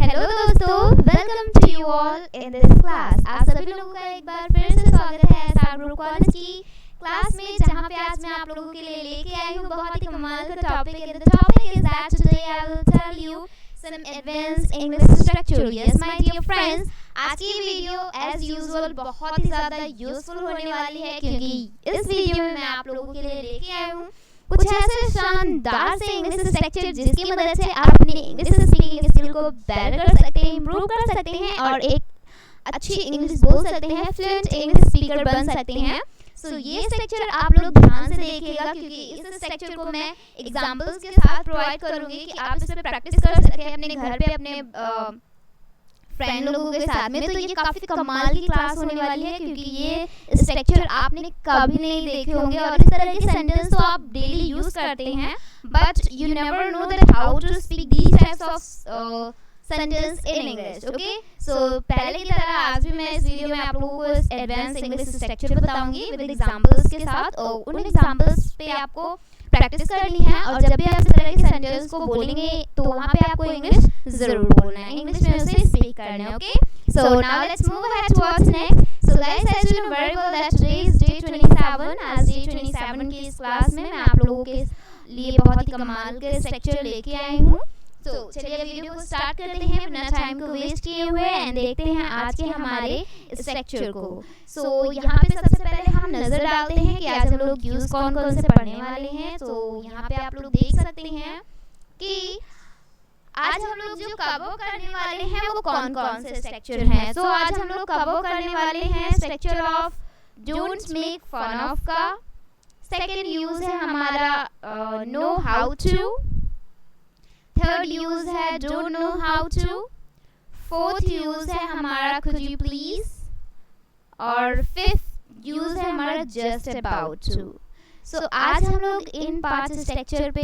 Hello दोस्तों, welcome to you all in this class. आप सभी लोगों का एक बार फिर से स्वागत है एसआर ग्रुप कॉलेज की क्लास में, जहां पे आज मैं आप लोगों के लिए लेके आई हूं बहुत ही कमाल का topic. And the topic is that today I will tell you some advanced English structure. Yes my dear friends, आज की वीडियो एज यूजुअल बहुत ही ज़्यादा यूजफुल होने वाली है, क्योंकि इस वीडियो में मैं आप लोगों के लिए लेके आई हूँ कुछ ऐसे शानदार से इंग्लिश स्ट्रक्चर जिसकी मदद से आप अपनी इंग्लिश स्पीकिंग स्किल को बेटर कर सकते हैं, इम्प्रूव कर सकते हैं और एक अच्छी इंग्लिश बोल सकते हैं, फ्लुएंट इंग्लिश स्पीकर बन सकते हैं। सो ये स्ट्रक्चर आप लोग ध्यान से देखिएगा, क्योंकि इस स्ट्रक्चर को मैं एग्जांपल्स के साथ प्रोवाइड करूंगी कि आप इस पर प्रैक्टिस कर सकते हैं अपने घर पे, अपने फ्रेंड लोगों के साथ में। तो ये काफ़ी कमाल की क्लास होने वाली है, क्योंकि ये स्ट्रक्चर आपने कभी नहीं देखे होंगे और इस तरह के सेंटेंस तो आप डेली यूज़ करते हैं, but you never know that how to speak these types of sentence in English. Okay, so पहले की तरह आज भी मैं इस वीडियो में आप लोगों को एडवांस इंग्लिश स्ट्रक्चर बताऊंगी विद एग्जांपल्स के साथ, और उन एग्जांपल्स पे आपको प्रैक्टिस करनी है। और जब भी आप इस तरह के सेंटेंस को बोलेंगे तो वहाँ पे आपको इंग्लिश जरूर बोलना है, इंग्लिश में उसे स्पीक करना है। Okay, so now let's move ahead towards next. So guys, as you know very well that today is day 27। आज डे 27 की इस क्लास में मैं आप लोगों के लिए बहुत ही कमाल के स्ट्रक्चर लेके आई हूँ। तो चलिए वीडियो को स्टार्ट करते हैं बिना टाइम को वेस्ट किए हुए एंड देखते हैं आज के हमारे स्ट्रक्चर को। सो यहाँ पे सबसे पहले हम नजर डालते हैं कि आज हम लोग यूज कौन कौन से पढ़ने वाले हैं। तो यहाँ पे आप लोग देख सकते हैं कि आज हम लोग जो कवर करने वाले हैं वो कौन कौन से स्ट्रक्चर हैं। सो आज हम लोग कवर करने वाले हैं structure of don't make fun of का। सेकेंड यूज है हमारा know how to. Third use है don't know how to. Fourth use है हमारा कुड यू प्लीज। और फिफ्थ यूज है हमारा जस्ट अबाउट टू। सो आज हम लोग इन 5 स्ट्रक्चर पे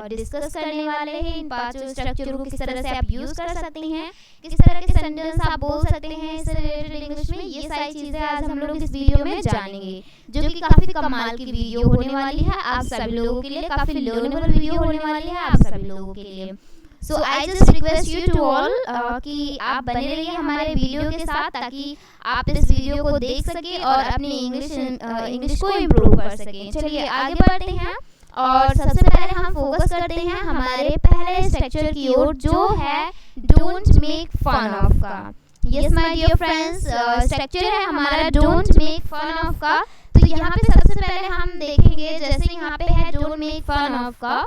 डिस्कस करने वाले हैं। इन 5 स्ट्रक्चर को किस तरह से आप यूज कर सकते हैं, किस तरह के सेंटेंस आप बोल सकते हैं इससे रिलेटेड इंग्लिश में, ये सारी चीज़ें आज हम लोग इस वीडियो में जानेंगे, जो कि काफ़ी कमाल की वीडियो होने वाली है आप सभी लोगों के लिए, काफ़ी लर्नेबल वीडियो होने वाली है आप सभी लोगों के लिए। So I just request you to all कि आप बने रहिए हमारे वीडियो के साथ, ताकि आप इस वीडियो को देख सकें और अपनी इंग्लिश को इम्प्रूव कर सकें। चलिए आगे बढ़ते हैं और सबसे पहले हम फोकस करते हैं हमारे पहले स्ट्रक्चर की ओर, जो है डोंट मेक फन ऑफ का। Yes my dear friends, structure है हमारा डोंट मेक फन ऑफ का। तो यहाँ पे सबसे पहले हम देखेंगे, जैसे यहाँ पे है डोंट मेक फन ऑफ का,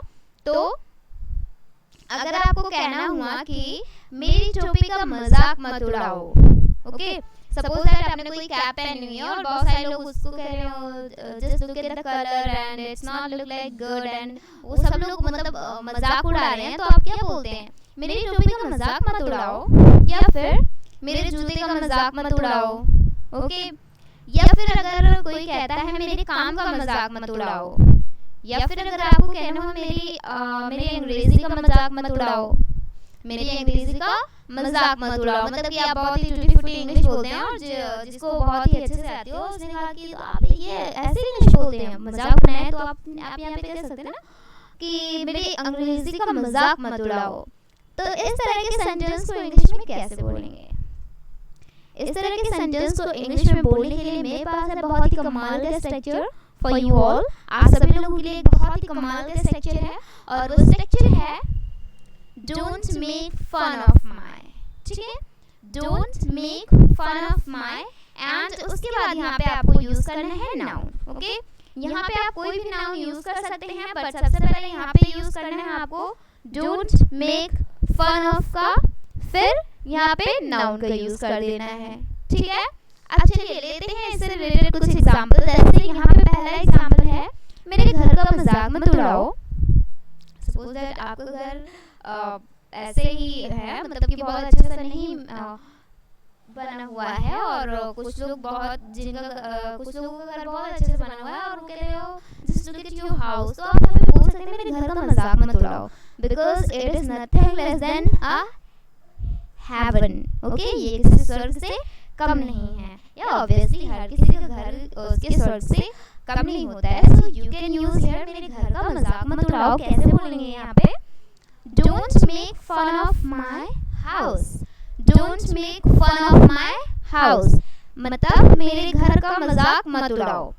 तो अगर आपको कहना हुआ कि मेरी टोपी का मजाक मत उड़ाओ, ओके, सपोज दैट आपने कोई कैप पहनी हुई है और बहुत सारे लोग उसको कह रहे हो just look at the colour and it's not look like good, and वो सब लोग मतलब मजाक उड़ा रहे हैं, तो आप क्या बोलते हैं? मेरी टोपी का मजाक मत उड़ाओ, या फिर मेरे जूते का मजाक मत उड़ाओ। ओके, या फिर अगर कोई कहता है मेरे काम का मजाक मत उड़ाओ, या फिर अगर आपको कहना हो मेरी अंग्रेजी का मजाक मत उड़ाओ, मेरी अंग्रेजी का मजाक मत उड़ाओ, मतलब कि आप बहुत ही टूटी फूटी इंग्लिश बोलते हैं और जिसको बहुत ही अच्छे से आती हो उसने कहा कि तो आप ये ऐसे इंग्लिश बोलते हैं, मजाक बनाए, तो आप यहाँ पे कह सकते हैं ना कि मेरी अंग्रेजी का मजाक मत उड़ाओ। तो इस तरह के सेंटेंस को इंग्लिश में कैसे बोलेंगे? इस तरह के सेंटेंस को इंग्लिश में बोलने के लिए मेरे पास है बहुत ही कमाल का स्ट्रक्चर फॉर यू ऑल। आप सभी लोगों के लिए एक बहुत ही कमाल का स्ट्रक्चर है, और वो स्ट्रक्चर है don't make fun of my. ठीक है, don't make fun of my, and उसके बाद यहाँ पे आपको यूज करना है नाउन। ओके, यहाँ पे आप कोई भी नाउन यूज कर सकते हैं, पर सबसे पहले यहाँ पे यूज करना है आपको डोंट मेक फन ऑफ का, फिर यहाँ पे नाउन का यूज कर देना है। ठीक है, अब चलिए लेते हैं इससे रिलेटेड कुछ एग्जांपल। जैसे यहाँ पे पहला एग्जांपल है मेरे घर का मजाक मत उड़ाओ। सपोज दैट आपका घर ऐसे ही है, मतलब कि बहुत अच्छे से नहीं बना हुआ है, और कुछ लोग बहुत कुछ लोगों का घर बहुत अच्छे से बना हुआ है और वो कह रहे हो just look at your house, तो आप यहाँ पे बोल सकते हैं मेरे घर का मजाक मत उड़ाओ, because it is nothing less than a heaven. Okay, ये किसी स्वर्ग से कम नहीं है, या ऑब्वियसली हर किसी का घर उसके स्वर्ग से कम नहीं होता है। So you can use here मेरे घर का मजाक मत उड़ाओ। कैसे बोलेंगे यहाँ पे? Don't make fun of my house. Don't make fun of my house. मतलब मेरे घर का मजाक मत उड़ाओ.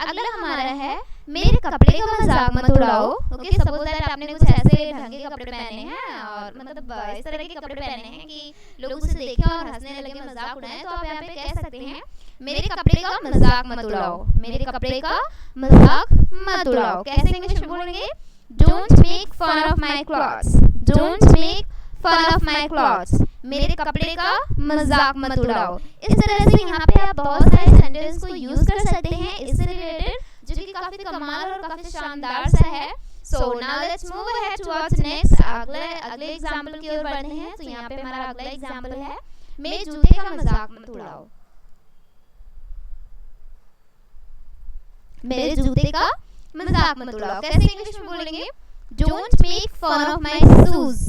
अगला हमारा है मेरे कपड़े का मजाक मत उड़ाओ. ओके, सपोज दैट आपने कुछ ऐसे ढंग के कपड़े पहने हैं और मतलब इस तरह के कपड़े पहने हैं कि लोग उसे देखें और हंसने लगे, मजाक उड़ाएं, तो आप यहाँ पे कह सकते हैं मेरे कपड़े का मजाक मत उड़ाओ. मेरे कपड़े का मजाक मत उड़ाओ. कैसे इंग्लिश में बोलेंगे? Don't make fun of my clothes. Don't make fun of my clothes. मेरे कपड़े का मजाक मत उड़ाओ. इस तरह से यहाँ पे आप बहुत सारे सेंटेंस को यूज कर सकते हैं इससे रिलेटेड, जो कि काफी कमाल और काफी शानदार सा है. So now let's move ahead towards next. अगले एग्जाम्पल की ओर बढ़ते हैं. तो यहाँ पे हमारा अगला एग्जाम्पल है मेरे जूते का मजाक मत उड़ाओ. मेरे जूते का मजाक मत उड़ाओ. कैसे इंग्लिश में बोलेंगे? Don't make fun of my shoes.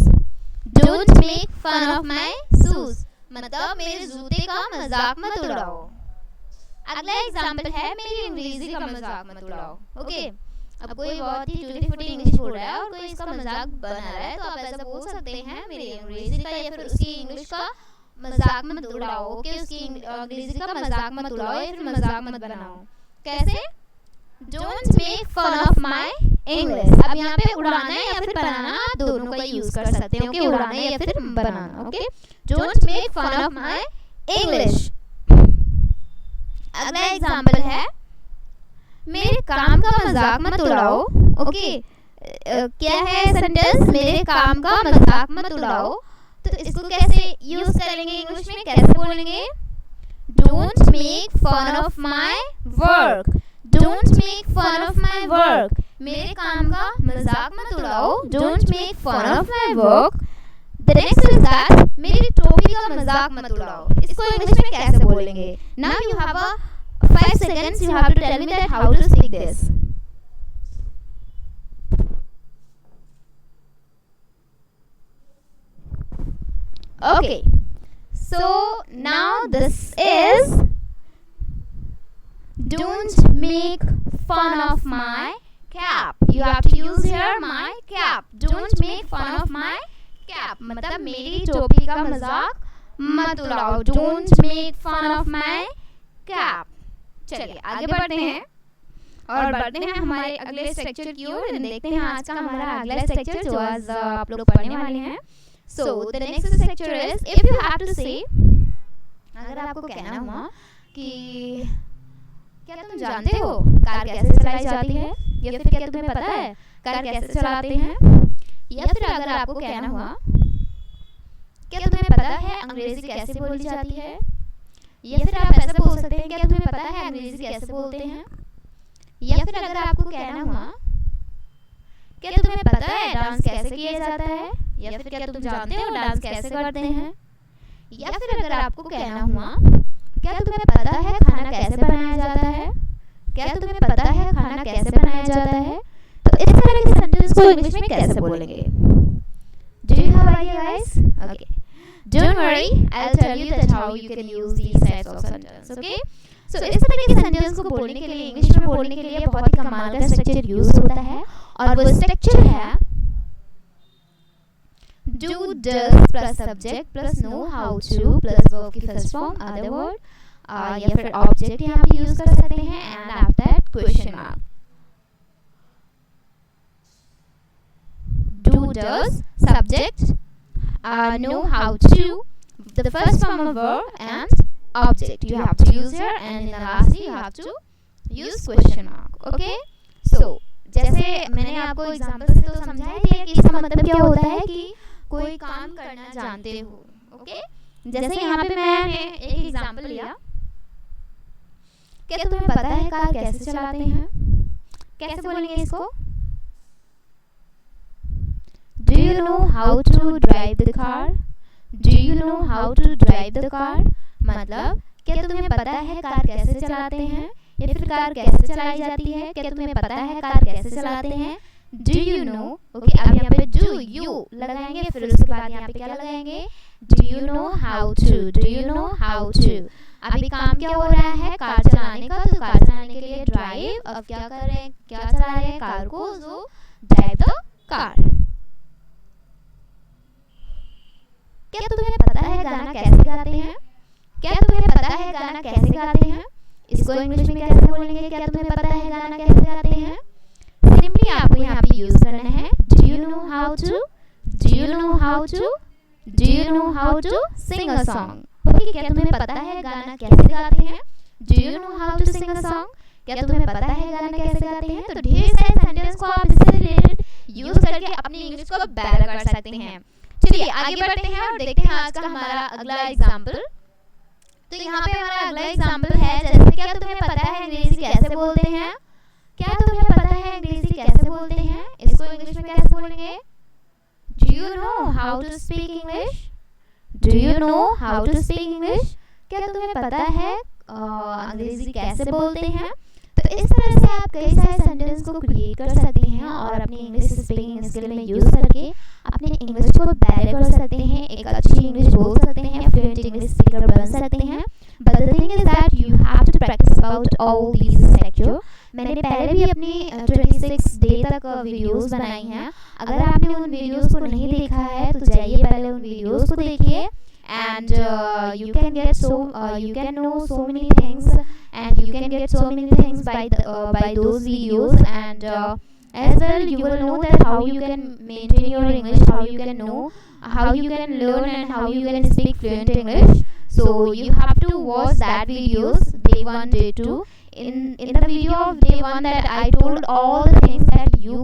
Don't make fun of my shoes. मतलब मेरे जूते का मजाक मत उड़ाओ. अगला एग्जाम्पल है मेरी अंग्रेजी का मजाक मत उड़ाओ. ओके, अब कोई बहुत ही टूटी फूटी इंग्लिश बोल रहा है और कोई इसका मजाक बना रहा है, तो आप ऐसा बोल सकते हैं मेरी अंग्रेजी का या फिर उसकी इंग्लिश का मजाक मत उड़ाओ. ओके, उसकी अंग्रेजी का मजाक मत उड़ाओ या फिर मजाक मत बनाओ. कैसे? Don't make fun of my English. अब यहाँ पे उड़ाना है या फिर बनाना, आप दोनों का यूज कर सकते हैं. ओके, उड़ाना है या फिर बनाना. Okay, Don't make fun of my English. अगला एग्जाम्पल है मेरे काम का मजाक मत उड़ाओ. ओके, क्या है सेंटेंस? मेरे काम का मजाक मत उड़ाओ. तो इसको कैसे यूज करेंगे इंग्लिश में, कैसे बोलेंगे? Don't make fun of my work. Don't make fun of my work. मेरे काम का मजाक मत उड़ाओ. Don't make fun of my work. The next is that मेरी टोपी का मजाक मत उड़ाओ. इसको इंग्लिश में कैसे बोलेंगे? Now you have a 5 seconds. You have to tell me that how to speak this. Okay. So now this is don't make fun of my cap. You have to use here my cap. Don't make fun of my cap. मतलब मेरी टोपी का मजाक मत उड़ाओ. Don't make fun of my cap. चलिए आगे बढ़ते हैं और बढ़ते हैं हमारे अगले स्ट्रक्चर की ओर. देखते हैं आज का हमारा अगला स्ट्रक्चर जो आज आप लोग पढ़ने वाले हैं. So the next structure is if you have to say, अगर आपको कहना हुआ कि क्या तुम जानते हो कार कैसे चलाई जाती है, या फिर क्या तुम्हें पता है कार कैसे चलाते हैं, या फिर अगर आपको कहना हुआ क्या तुम्हें पता है अंग्रेजी कैसे बोली जाती है, या फिर आप ऐसा बोल सकते हैं क्या तुम्हें पता है अंग्रेजी कैसे बोलते हैं, या फिर अगर आपको कहना हुआ क्या तुम्हें पता है डांस कैसे किया जाता है, या फिर क्या तुम जानते हो डांस कैसे करते हैं, या फिर अगर आपको कहना हुआ क्या तुम्हें पता है खाना कैसे बनाया जाता है, क्या तुम्हें पता है खाना कैसे बनाया जाता है, तो इस तरह के सेंटेंस को इंग्लिश में कैसे बोलेंगे? Do you have idea guys? Okay. Don't worry, I'll tell you that how you can use these types of sentences. Okay? So इस तरह के सेंटेंस को बोलने के लिए, इंग्लिश में बोलने के लिए बहुत ही कमाल का स्ट्रक्चर यूज होता है, और वो स्ट्रक्चर है do, does plus subject plus know, how to plus verb की first form other word या फिर object यहाँ पे यूज कर सकते हैं, and after that question mark. Do, does, subject, know, how to, the first form of verb and object you have to use here, and in the last you have to use question mark. Okay? So जैसे मैंने आपको example से तो समझाया दिया कि इसका मतलब क्या होता है कि कोई काम करना जानते हो. ओके, जैसे यहाँ पे मैंने एक एग्जांपल लिया, क्या तुम्हें पता है कार कैसे चलाते हैं, कैसे बोलेंगे इसको? Do you know how to drive the car? Do you know how to drive the car? मतलब क्या तुम्हें पता है कार कैसे चलाते हैं, या फिर कार कैसे चलाई जाती है, क्या तुम्हें पता है कार कैसे चलाते हैं? Do you know? ओके, अब यहाँ पे do you लगाएंगे, फिर उसके बाद यहाँ पे क्या लगाएंगे? Do you know how to? Do you know how to? अभी काम क्या हो रहा है कार चलाने का, तो कार चलाने के लिए ड्राइव. अब क्या कर रहे हैं, क्या चला रहे हैं कार को, जो ड्राइव द कार. क्या तुम्हें पता है गाना कैसे गाते हैं? क्या तुम्हें पता है गाना कैसे गाते हैं? इसको इंग्लिश में कैसे बोलेंगे? क्या तुम्हें पता है गाना कैसे गाते हैं? सिंपली आपको यहाँ पे यूज करना है do you know how to, do you know how to, do you know how to sing a song. Okay, क्या तुम्हें पता है गाना कैसे गाते हैं? Do you know how to sing a song. क्या तुम्हें पता है गाना कैसे गाते हैं? तो ढेर सारे सेंटेंस को आप इससे रिलेटेड यूज करके अपनी इंग्लिश को बेटर कर सकते हैं। चलिए आगे बढ़ते हैं और देखते हैं आज का हमारा अगला एग्जाम्पल। तो यहाँ पे हमारा अगला एग्जाम्पल है, जैसे क्या तुम्हें पता है अंग्रेजी कैसे बोलते हैं? क्या तुम्हें पता है अंग्रेजी कैसे बोलते हैं? इसको इंग्लिश में कैसे बोलेंगे? Do you know how to speak English, do you know how to speak English. क्या तुम्हें पता है अंग्रेजी कैसे बोलते हैं? तो इस तरह से आप कई सारे सेंटेंस को क्रिएट कर सकते हैं और अपनी इंग्लिश स्पीकिंग स्किल में यूज करके अपनी इंग्लिश को बेटर कर सकते हैं, एक अच्छी इंग्लिश बोल सकते हैं, फ्लुएंट इंग्लिश स्पीकर बन सकते हैं। But the thing is that you have to practise about all these structure. मैंने पहले भी अपनी 26 डे तक वीडियोस बनाई हैं। अगर आपने उन वीडियोस को नहीं देखा है तो जाइए पहले उन वीडियोस को देखिए and you can get you can know so many things and you can get so many things by those videos and as well you will know that how you can maintain your English, how you can know, how you can learn and how you can speak fluent English. So you have to watch that videos day 1 day 2. In the video of day 1 that I told all the things that you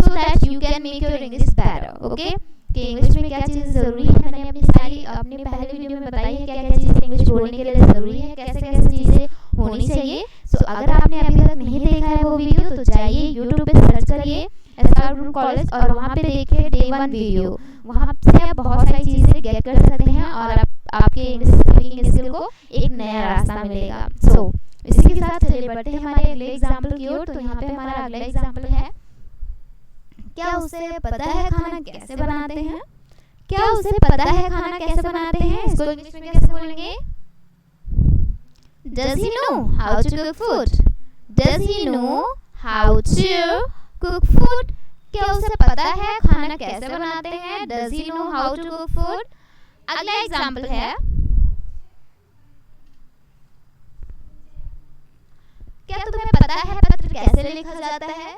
so that you can make your English better. Okay, कि English में क्या चीज़ ज़रूरी है, मैंने अपनी पहले video में बताई है क्या क्या चीज़ें इंग्लिश बोलने के लिए ज़रूरी है, कैसे कैसे चीज़ें होनी चाहिए। सो अगर आपने अभी तक नहीं देखा है वो वीडियो तो जाइए यूट्यूब पे सर्च करिए एसआर ग्रुप कॉलेज और वहाँ पे देखिए डे 1 वीडियो। वहाँ से आप बहुत सारी चीज़ें गेट कर सकते हैं और आपके इंग्लिश स्पीकिंग स्किल को एक नया रास्ता मिलेगा। सो इसी के साथ चलिए बढ़ते हैं हमारे अगले एग्जाम्पल की ओर। तो यहाँ पे हमारा अगला एग्जाम्पल है, क्या उसे पता है खाना कैसे बनाते हैं? क्या उसे पता है खाना कैसे बनाते हैं? इसको इंग्लिश में कैसे बोलेंगे? Does he know how to cook food? Does he know how to cook food? क्या उसे पता है खाना कैसे बनाते हैं? Does he know how to cook food? अगला एग्जाम्पल है, क्या तुम्हें पता है पत्र कैसे लिखा जाता है?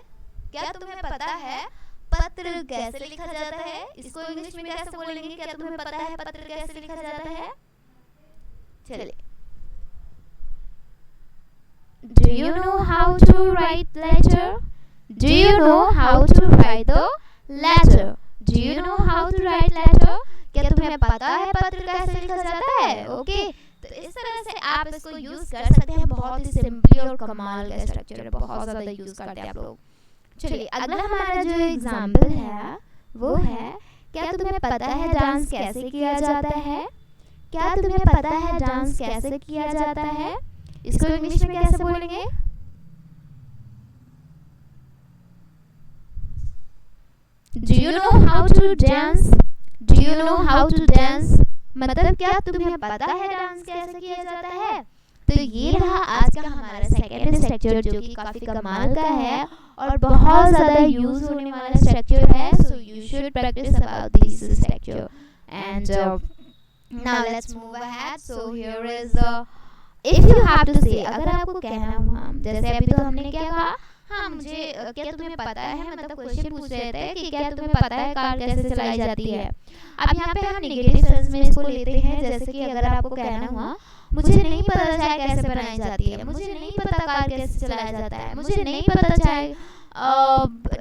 क्या तुम्हें पता है पत्र कैसे लिखा जाता है? इसको इंग्लिश में कैसे बोलेंगे? क्या तुम्हें पता है पत्र कैसे लिखा जाता है? चलिए, Do you know how to write letter? Do you know how to write the letter? Do you know how to write letter? क्या तुम्हें पता है पत्र कैसे लिखा जाता है? ओके, तो इस तरह से आप इसको यूज कर सकते हैं। बहुत ही सिंपली और कमाल का स्ट्रक्चर है, बहुत ज़्यादा यूज करते हैं आप लोग। चलिए अगला हमारा जो एग्जाम्पल है वो है, क्या तुम्हें पता है डांस कैसे किया जाता है? क्या तुम्हें पता है डांस कैसे किया जाता है? इसको इंग्लिश में कैसे बोलेंगे? Do you know how to dance? Do you know how to dance? मतलब क्या तुम्हें पता है डांस कैसे किया जाता है? तो ये रहा आज का हमारा सेकेंड स्ट्रक्चर जो कि काफ़ी कमाल का है और बहुत ज़्यादा यूज होने वाला स्ट्रक्चर है। So you should practise about this structure and now let's move ahead. So here is if you have to say, अगर आपको कहना हुआ, जैसे अभी तो हमने क्या कहा, हाँ मुझे क्या तुम्हें पता है, मतलब क्वेश्चन पूछ रहे थे कि क्या तुम्हें पता है कार कैसे चलाई जाती है। अब यहाँ पे हम नेगेटिव सेंस में इसको लेते हैं, जैसे कि अगर आपको कहना हुआ मुझे नहीं पता चाय कैसे बनाई जाती है, मुझे नहीं पता कार कैसे चलाया जाता है, मुझे नहीं पता चाय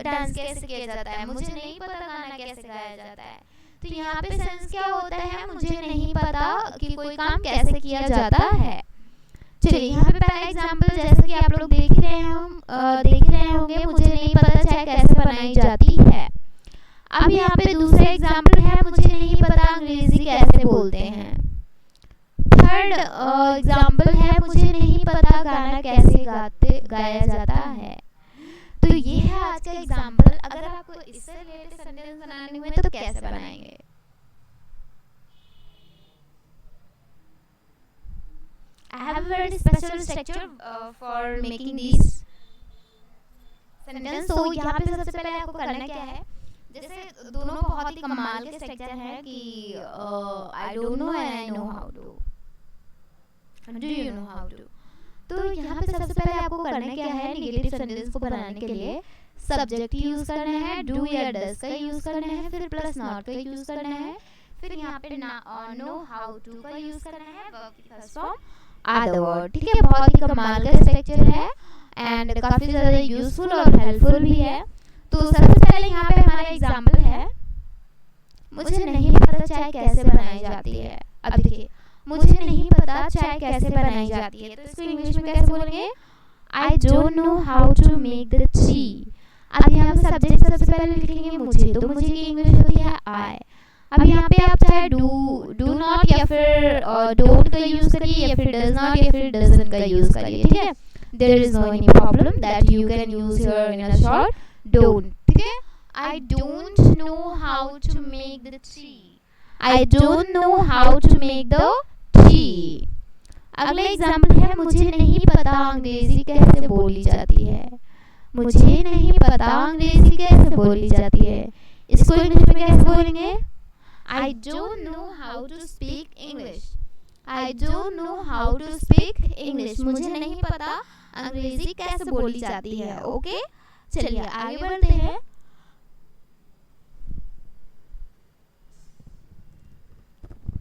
डांस कैसे किया जाता है, मुझे नहीं पता गाना कैसे गाया जाता है। तो यहाँ पे सेंस क्या होता है, मुझे नहीं पता कि कोई काम कैसे किया जाता है। चलिए यहाँ पे पहला एग्जाम्पल जैसे कि आप लोग देख रहे होंगे, मुझे नहीं पता चाय कैसे बनाई जाती है। अब यहाँ पे दूसरा एग्जाम्पल है, मुझे नहीं पता अंग्रेजी कैसे बोलते हैं। थर्ड एग्जाम्पल है, मुझे नहीं पता गाना कैसे गाया जाता है। तो ये है आज का एग्जाम्पल। अगर आपको इससे रिलेटेड सेंटेंस बनाने हुए तो कैसे बनाएंगे? I have a very special structure for making these sentence. So यहाँ पे सबसे पहले आपको करना क्या है, जैसे दोनों बहुत ही कमाल के स्ट्रक्चर हैं कि I don't know and I know how to, do you know how to. तो यहाँ पे सबसे पहले आपको करना क्या है, नेगेटिव सेंटेंस को बनाने के लिए सब्जेक्ट यूज करना है, डू या डज का यूज करना है, फिर प्लस नॉट का यूज करना है, फिर यहाँ पे नो हाउ टू का यूज करना है, वर्ब की first form or the word. ठीक है, बहुत ही कमाल का स्ट्रक्चर है एंड काफी ज्यादा यूजफुल और हेल्पफुल भी है। तो सबसे पहले यहाँ पे हमारा एग्जाम्पल है, मुझे नहीं पता चाय कैसे बनाई जाती है। अब देखिए, मुझे नहीं पता चाय कैसे बनाई जाती है, तो इसको इंग्लिश में कैसे बोलेंगे, I don't know how to make the tea. अब यहाँ पे सब्जेक्ट सबसे पहले लिखेंगे मुझे, तो मुझे की इंग्लिश होती है आई। अब यहाँ पे आप चाहे डू नॉट या फिर डोंट का यूज करिए या फिर डज नॉट या फिर डजंट का यूज करिए। ठीक है, there is no any problem that you can use here in a short don't. ठीक है, I don't know how to make the tea, I don't know how to make the tea. अगला example है, मुझे नहीं पता अंग्रेजी कैसे बोली जाती है। मुझे नहीं पता अंग्रेजी कैसे बोली जाती है, इसको इंग्लिश में कैसे बोलेंगे, I don't know how to speak English, I don't know how to speak English. मुझे नहीं पता अंग्रेजी कैसे बोली जाती है। ओके, चलिए आगे बढ़ते हैं।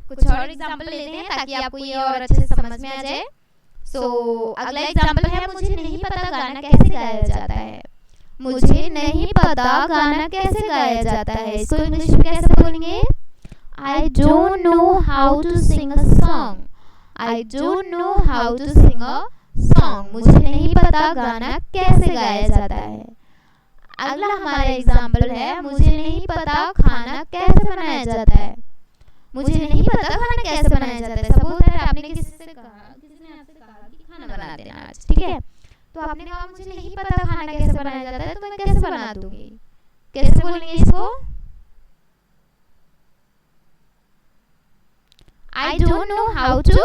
कुछ और एग्जांपल लेते हैं ताकि आपको ये और अच्छे से समझ में आ जाए। अगला एग्जांपल है, मुझे नहीं पता गाना कैसे गाया जाता है। मुझे नहीं पता गाना कैसे गाया जाता है, इसको इंग्लिश में कैसे बोलेंगे, I don't know how to sing a song, I don't know how to sing a song. मुझे नहीं पता गाना कैसे गाया जाता है। अगला हमारा एग्जांपल है, मुझे नहीं पता खाना कैसे बनाया जाता है। मुझे नहीं पता खाना कैसे बनाया जाता है। सपोज दैट आपने किसी ने आपसे कहा कि खाना बना देना आज, ठीक है, तो आपने कहा मुझे नहीं पता खाना कैसे बनाया जाता है, तो मैं कैसे बना दूंगी, कैसे बोलेंगे इसको, I don't know how to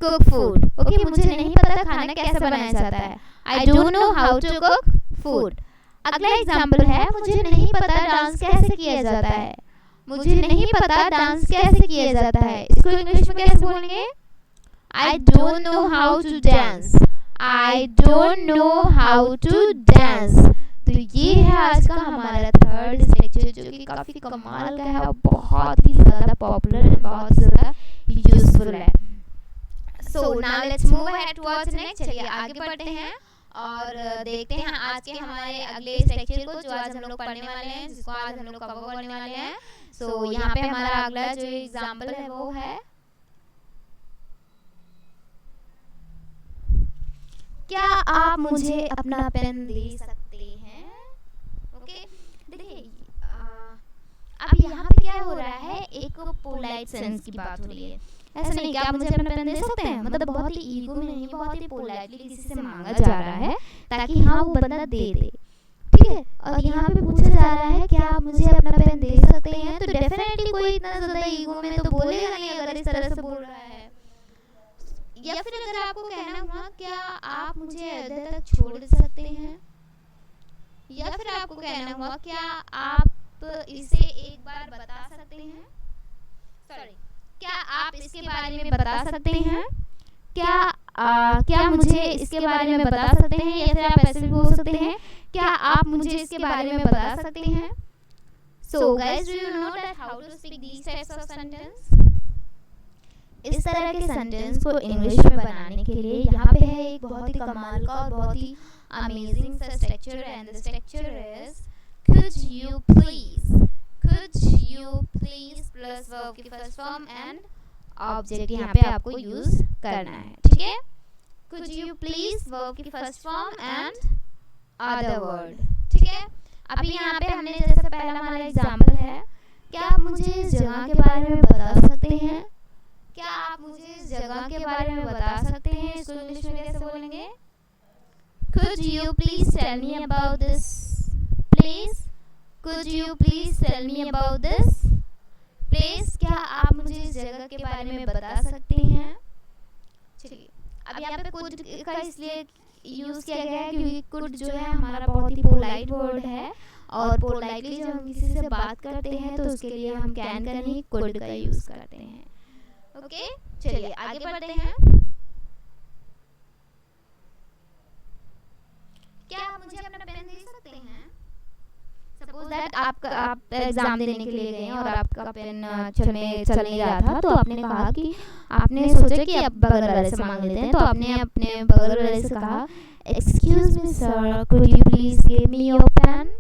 cook food. Okay, मुझे नहीं पता खाना कैसे बनाया जाता है, I don't know how to cook food. अगला एग्जांपल है, मुझे नहीं पता डांस कैसे किया जाता है। मुझे नहीं पता डांस कैसे किया जाता है, इसको इंग्लिश में कैसे बोलेंगे, I don't know how to dance, I don't know how to dance. तो ये है आज का हमारा थर्ड स्ट्रक्चर, जो कि काफी कमाल का है और बहुत ही ज्यादा पॉपुलर है, बहुत ज्यादा यूजफुल है। सो now let's move ahead towards next. चलिए आगे बढ़ते हैं और देखते हैं आज के हमारे अगले स्ट्रक्चर को, जो आज हम लोग पढ़ने वाले हैं, जिसको आज हम लोग कवर करने वाले हैं। यहाँ पे हमारा अगला जो एग्जाम्पल है वो है, क्या आप मुझे अपना पेन दे सकते हैं। ओके, देखिए अब यहाँ पे क्या हो रहा है, एक पोलाइट सेंस की बात हो रही है। ऐसा नहीं कि आप मुझे अपना पेन दे सकते हैं, मतलब बहुत ही ईगो में नहीं, बहुत ही पोलाइटली किसी से मांगा जा रहा है ताकि हाँ वो बंदा दे दे। ठीक है, और यहाँ पे पूछा जा रहा है क्या आप मुझे अपना पेन दे सकते हैं, तो डेफिनेटली कोई इतना ज्यादा ईगो में तो बोलेगा नहीं अगर इस तरह से बोल रहा है। या फिर अगर आपको कहना हुआ क्या आप मुझे इधर तक छोड़ सकते हैं, या फिर आपको कहना हुआ क्या आप इसे एक बार बता सकते हैं, सॉरी क्या आप इसके बारे में बता सकते हैं, क्या मुझे इसके बारे में बता सकते हैं, या फिर आप ऐसे भी बोल सकते हैं क्या आप मुझे इसके बारे में बता सकते हैं। So guys, do you know that how to speak these types of sentence. इस तरह के सेंटेंस को इंग्लिश में बनाने के लिए यहाँ पे है एक बहुत ही कमाल का और बहुत ही अमेजिंग सा structure, and the structure is could you please plus verb की फर्स्ट फॉर्म एंड ऑब्जेक्ट यहाँ पे आपको यूज करना है। ठीक है, could you please वर्ब की first form and other word. ठीक है, अभी यहाँ पे हमने जैसे पहला हमारा एग्जांपल है, क्या आप मुझे इस जगह के बारे में बता सकते हैं, क्या आप मुझे इस जगह के बारे में बता सकते हैं, इसको इंग्लिश में कैसे बोलेंगे, could you please tell me about this place, could you please tell me about this place, क्या आप मुझे इस जगह के बारे में बता सकते हैं। चलिए, अब यहाँ पे could का इसलिए यूज किया गया है क्योंकि could जो है हमारा बहुत ही पोलाइट वर्ड है और पोलाइटली जब हम किसी से बात करते हैं तो उसके लिए हम कैन का नहीं कुड का यूज़ करते हैं। ओके, चलिए आगे बढ़ते हैं। क्या आप मुझे अपना पेन दे सकते हैं? सपोज दैट आप एग्जाम देने के लिए गए हैं और आपका पेन चल नहीं रहा था, तो आपने कहा कि आपने सोचा कि आप बगल वाले से मांग लेते हैं, तो आपने अपने बगल वाले से कहा excuse me sir, could you please give me your pen.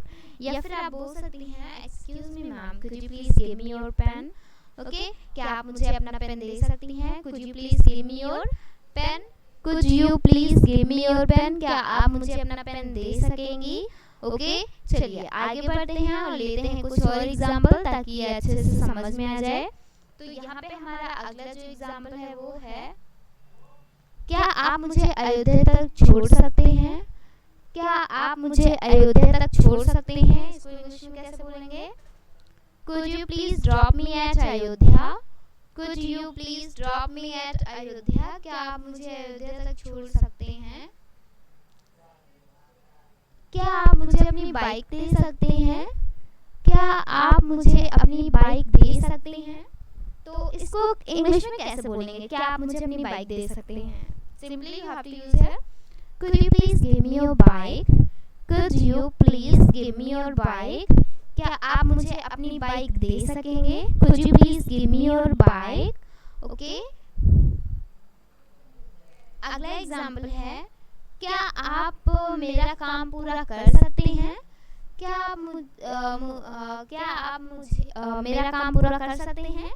या फिर आप बोल सकती हैं excuse me ma'am, could you please give me your pen. Okay, क्या आप मुझे अपना पेन दे सकती हैं? Could you please give me your pen. Could you please give me your pen, क्या आप मुझे अपना पेन दे सकेंगी? ओके, चलिए आगे बढ़ते हैं और लेते हैं कुछ और एग्जाम्पल ताकि ये अच्छे से समझ में आ जाए। तो यहाँ पे हमारा अगला जो एग्जाम्पल है वो है, क्या आप मुझे अयोध्या तक छोड़ सकते हैं? क्या आप मुझे अयोध्या तक छोड़ सकते हैं? इसको इंग्लिश में कैसे बोलेंगे? Could you please drop me at Ayodhya? Could you please drop me at Ayodhya? क्या आप मुझे अयोध्या तक छोड़ सकते हैं? क्या आप मुझे अपनी बाइक दे सकते हैं? क्या आप मुझे अपनी बाइक दे सकते हैं? तो इसको इंग्लिश में कैसे बोलेंगे? क्या आप मुझे अपनी बाइक दे सकते हैं? Simply you have to use here. Could you please give me your bike? Could you please give me your bike? क्या आप मुझे अपनी बाइक दे सकेंगे? Could you please give me your bike? Okay, अगला एग्जाम्पल है, क्या आप मेरा काम पूरा कर सकते हैं? क्या आप मुझे मेरा काम पूरा कर सकते हैं?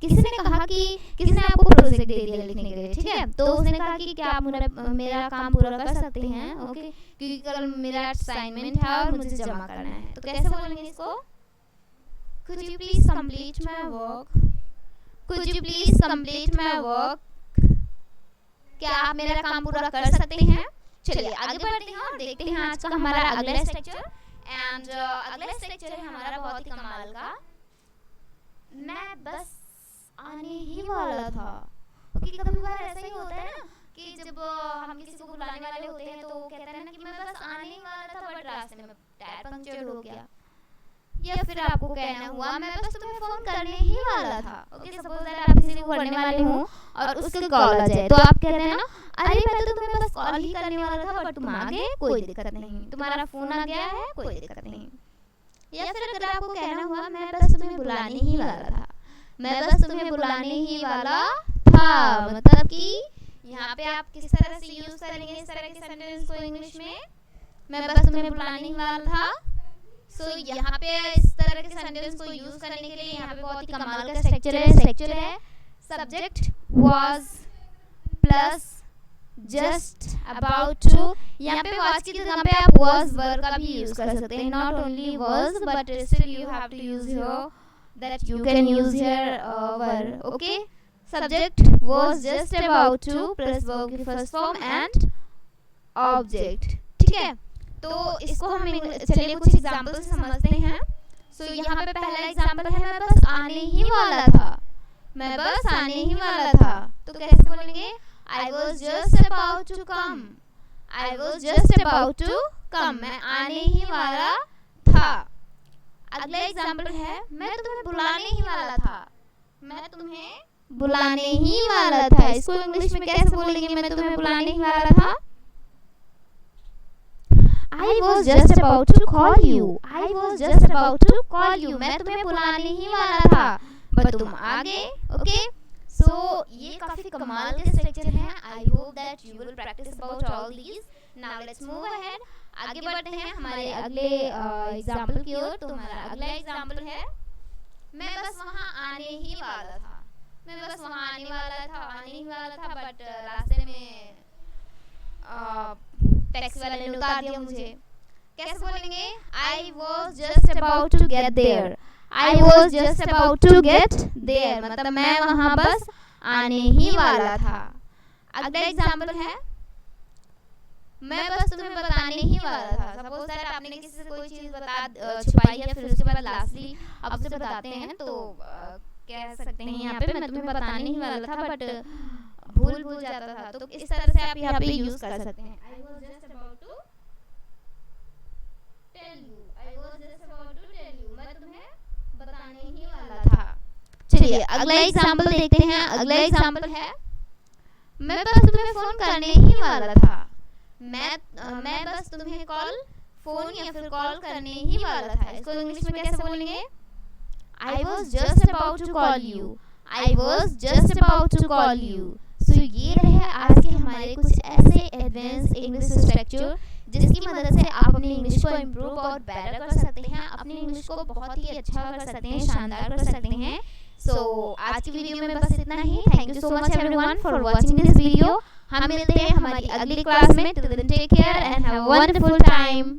किसी ने कहा कि किसी ने आपको प्रोजेक्ट दे दिया लिखने के लिए, ठीक है, तो उसने कहा कि क्या आप मेरा काम पूरा कर सकते हैं? ओके, क्योंकि कल मेरा असाइनमेंट है और मुझे जमा करना है, तो कैसे बोलेंगे इसको? Could you please complete my work? Could you please complete my work? क्या आप मेरा काम पूरा कर सकते हैं? चलिए आगे बढ़ते हैं और देखते हैं आज का हमारा अगला स्ट्रक्चर। एंड अगला स्ट्रक्चर है हमारा बहुत ही कमाल का, मैं बस आने ही वाला था। क्योंकि कभी बार ऐसा ही होता है ना कि जब हम किसी को बुलाने वाले होते हैं तो वो कहता है ना कि मैं बस आने ही वाला था बट रास्ते में टायर पंक्चर हो गया। या फिर आपको कहना हुआ मैं बस तुम्हें फोन करने ही वाला था। ओके, सपोज दैट आप किसी को करने वाले हो और उसके कॉल आ जाए तो आप कहते हैं ना, अरे मैं तो तुम्हें बस कॉल ही करने वाला था बट तुम आ गए, कोई दिक्कत नहीं, तुम्हारा फोन आ गया है, कोई दिक्कत नहीं। या फिर अगर आपको कहना हुआ मैं बस तुम्हें बुलाने ही वाला था, मैं बस तुम्हें बुलाने ही वाला था, मतलब कि यहाँ पे आप किस तरह से यूज करेंगे इस तरह के सेंटेंस को इंग्लिश में, मैं बस तुम्हें बुलाने ही वाला था। सो यहाँ पे इस तरह के सेंटेंस को यूज करने के लिए यहाँ पे बहुत ही कमाल का स्ट्रक्चर है। Subject was plus just about to, यहाँ पे वाज की जगह पे आप वाज वर्ब का भी यूज कर सकते हैं, not only was but still you have to use your that you can use here verb. Okay, subject was just about to plus verb की first form and object, ठीक है। तो इसको हम चलिए कुछ एग्जांपल से समझते हैं। सो यहाँ पे पहला एग्जांपल है, मैं बस आने ही वाला था, मैं बस आने ही वाला था, तो कैसे बोलेंगे? I was just about to come, I was just about to come, मैं आने ही वाला था। अगला एग्जाम्पल है, मैं तुम्हें बुलाने ही वाला था, मैं तुम्हें बुलाने ही वाला था, इसको इंग्लिश में कैसे बोलेंगे? मैं तुम्हें बुलाने ही वाला था। I was just about to call you, I was just about to call you, मैं तुम्हें बुलाने ही वाला था बट तुम आ गए। ओके, सो ये काफी कमाल के स्ट्रक्चर हैं। I hope that you will practice about all these. Now let's move ahead, आगे बढ़ते हैं हमारे अगले एग्जाम्पल की ओर। तो हमारा अगला एग्जाम्पल है, मैं बस वहाँ आने ही वाला था, मैं बस वहाँ आने ही वाला था बट रास्ते में टैक्सी वाले ने उतार दिया मुझे। कैसे बोलेंगे? I was just about to get there, I was just about to get there, मतलब मैं वहाँ बस आने ही वाला था। अगला एग्जाम्पल है, मैं बस तुम्हें बताने ही वाला था। सपोज दैट आपने किसी से कोई चीज छुपाई है, फिर उसके बाद लास्टली आप उसे बताते हैं तो कह सकते हैं यहाँ पे मैं तुम्हें बताने ही वाला था बट भूल जाता था, तो इस तरह से आप यहाँ पे यूज कर सकते हैं। I was just about to tell you, I was चलिए अगला एग्जाम्पल देखते हैं। अगला एग्जाम्पल है, मैं बस तुम्हें फोन करने ही वाला था। मैं बस तुम्हें फोन या फिर कॉल करने ही वाला था। इसको इंग्लिश में कैसे बोलेंगे? I was just about to call you. I was just about to call you. So ये रहे आज के हमारे कुछ ऐसे एडवांस इंग्लिश स्ट्रक्चर जिसकी मदद से आप अपनी इंग्लिश को इम्प्रूव और बेटर कर सकते हैं, अपनी इंग्लिश को बहुत ही अच्छा कर सकते हैं, शानदार कर सकते हैं। सो आज की वीडियो में बस इतना ही। Thank you so much everyone for watching this video. हम मिलते हैं हमारी अगली क्लास में। Till then take care and have a wonderful time.